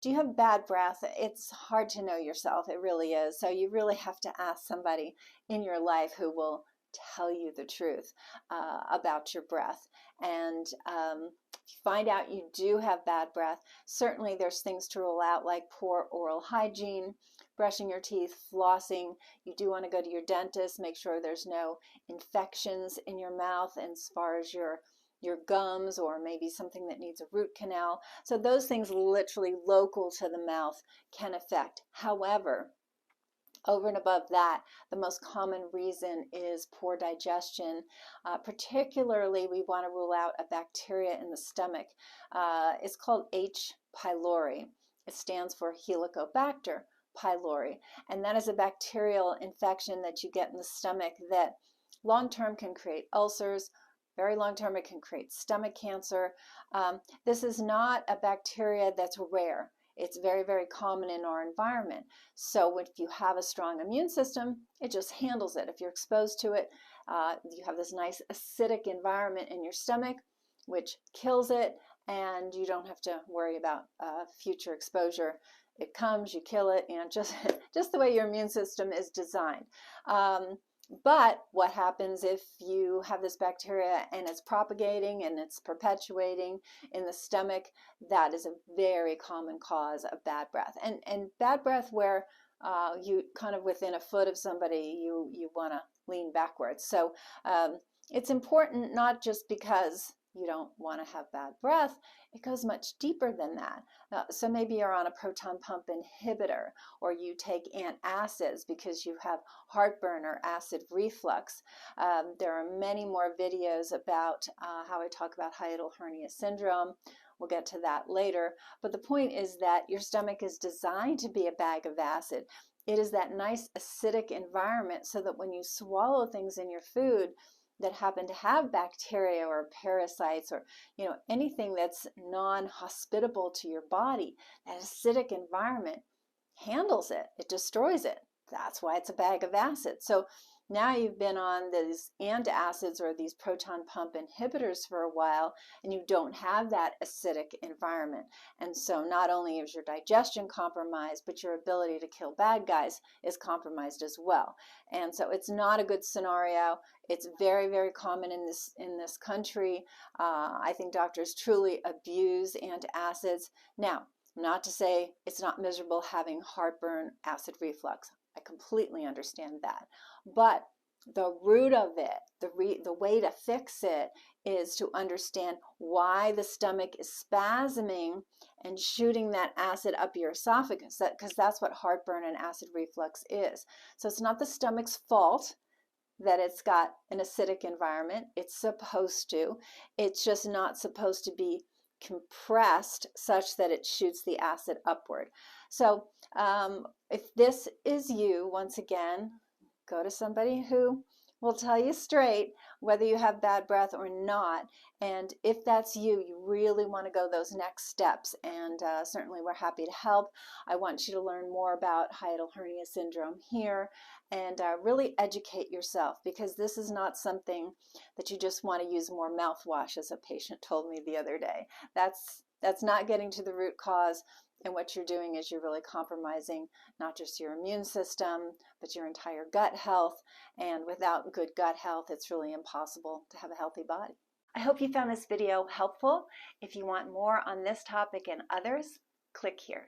Do you have bad breath? It's hard to know yourself. It really is. So you really have to ask somebody in your life who will tell you the truth about your breath. And if you find out you do have bad breath, certainly there's things to rule out like poor oral hygiene, brushing your teeth, flossing. You do want to go to your dentist, make sure there's no infections in your mouth and as far as your gums or maybe something that needs a root canal. So those things literally local to the mouth can affect. However, over and above that, the most common reason is poor digestion. Particularly, we want to rule out a bacteria in the stomach. It's called H. pylori. It stands for Helicobacter pylori. And that is a bacterial infection that you get in the stomach that long-term can create ulcers. Very long term, it can create stomach cancer. This is not a bacteria that's rare. It's very, very common in our environment. So if you have a strong immune system, it just handles it. If you're exposed to it, you have this nice acidic environment in your stomach, which kills it, and you don't have to worry about future exposure. It comes, you kill it, and just the way your immune system is designed. But what happens if you have this bacteria and it's propagating and it's perpetuating in the stomach? That is a very common cause of bad breath. And bad breath where you kind of within a foot of somebody, you want to lean backwards. So it's important not just because you don't want to have bad breath, it goes much deeper than that. So maybe you're on a proton pump inhibitor, or you take antacids because you have heartburn or acid reflux. There are many more videos about how I talk about hiatal hernia syndrome. We'll get to that later. But the point is that your stomach is designed to be a bag of acid. It is that nice acidic environment so that when you swallow things in your food that happen to have bacteria or parasites or anything that's non-hospitable to your body, that acidic environment handles it. It destroys it. That's why it's a bag of acid. So now you've been on these antacids or these proton pump inhibitors for a while, and you don't have that acidic environment. And so not only is your digestion compromised, but your ability to kill bad guys is compromised as well. And so it's not a good scenario. It's very, very common in this country. I think doctors truly abuse antacids. Now, not to say it's not miserable having heartburn, acid reflux. I completely understand that. But the root of it, the way to fix it is to understand why the stomach is spasming and shooting that acid up your esophagus, because that's what heartburn and acid reflux is. So it's not the stomach's fault that it's got an acidic environment. It's supposed to. It's just not supposed to be compressed such that it shoots the acid upward. So if this is you, once again, go to somebody who will tell you straight whether you have bad breath or not. And if that's you, you really want to go those next steps. And certainly we're happy to help. I want you to learn more about hiatal hernia syndrome here and really educate yourself, because this is not something that you just want to use more mouthwash, as a patient told me the other day. That's not getting to the root cause. And what you're doing is you're really compromising not just your immune system, but your entire gut health. And without good gut health, it's really impossible to have a healthy body. I hope you found this video helpful. If you want more on this topic and others, click here.